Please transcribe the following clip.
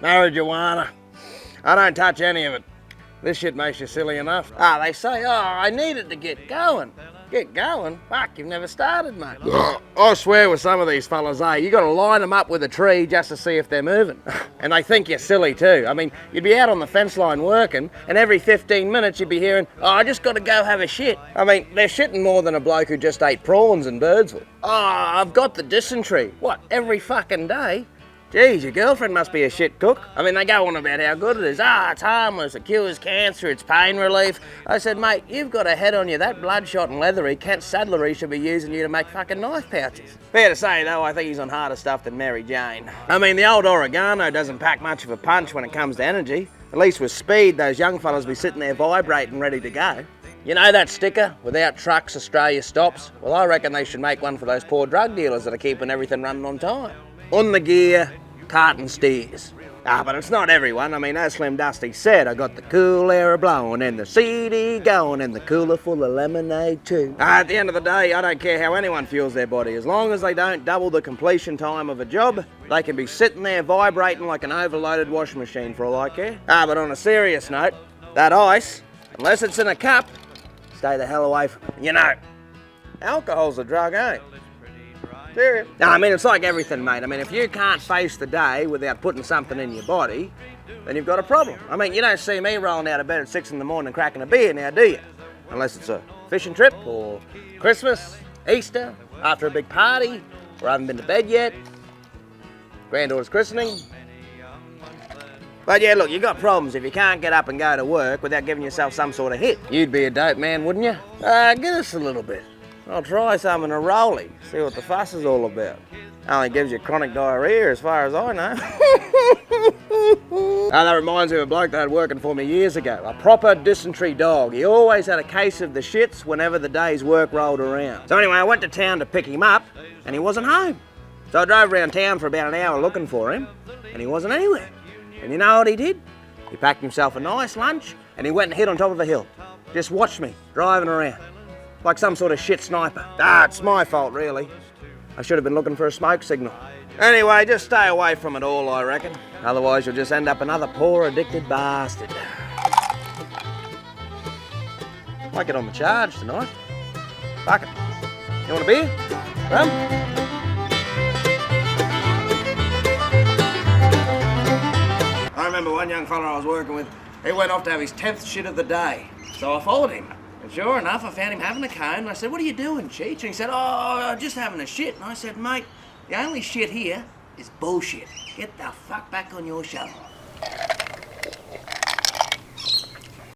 Marijuana. I don't touch any of it. This shit makes you silly enough. They say, I need it to get going. Get going? Fuck, you've never started, mate. I swear with some of these fellas, you gotta line them up with a tree just to see if they're moving. And they think you're silly too. I mean, you'd be out on the fence line working, and every 15 minutes you'd be hearing, I just gotta go have a shit. I mean, they're shitting more than a bloke who just ate prawns in Birdsville. I've got the dysentery. What, every fucking day? Geez, your girlfriend must be a shit cook. I mean, they go on about how good it is. It's harmless, it cures cancer, it's pain relief. I said, mate, you've got a head on you. That bloodshot and leathery Kent Sadlery should be using you to make fucking knife pouches. Fair to say, though, I think he's on harder stuff than Mary Jane. I mean, the old oregano doesn't pack much of a punch when it comes to energy. At least with speed, those young fellas be sitting there vibrating, ready to go. You know that sticker, without trucks, Australia stops? Well, I reckon they should make one for those poor drug dealers that are keeping everything running on time. On the gear, carton steers. But it's not everyone. I mean, as Slim Dusty said, I got the cool air blowing and the CD going and the cooler full of lemonade too. At the end of the day, I don't care how anyone fuels their body. As long as they don't double the completion time of a job, they can be sitting there vibrating like an overloaded washing machine for all I care. But on a serious note, that ice, unless it's in a cup, stay the hell away from it. You know, alcohol's a drug, eh? Serious? No, I mean, it's like everything, mate. I mean, if you can't face the day without putting something in your body, then you've got a problem. I mean, you don't see me rolling out of bed at 6 in the morning cracking a beer now, do you? Unless it's a fishing trip, or Christmas, Easter, after a big party, or I haven't been to bed yet, granddaughter's christening. But yeah, look, you got problems if you can't get up and go to work without giving yourself some sort of hit. You'd be a dope man, wouldn't you? Get us a little bit. I'll try some in a rollie, see what the fuss is all about. Only gives you chronic diarrhea as far as I know. That reminds me of a bloke that had working for me years ago. A proper dysentery dog. He always had a case of the shits whenever the day's work rolled around. So anyway, I went to town to pick him up and he wasn't home. So I drove around town for about an hour looking for him and he wasn't anywhere. And you know what he did? He packed himself a nice lunch and he went and hid on top of a hill. Just watched me driving around. Like some sort of shit sniper. It's my fault, really. I should have been looking for a smoke signal. Anyway, just stay away from it all, I reckon. Otherwise, you'll just end up another poor, addicted bastard. Might get on the charge tonight. Fuck it. You want a beer? Rum? I remember one young fella I was working with, he went off to have his 10th shit of the day. So I followed him. And sure enough, I found him having a cone, and I said, what are you doing, Cheech? And he said, just having a shit. And I said, mate, the only shit here is bullshit. Get the fuck back on your shovel.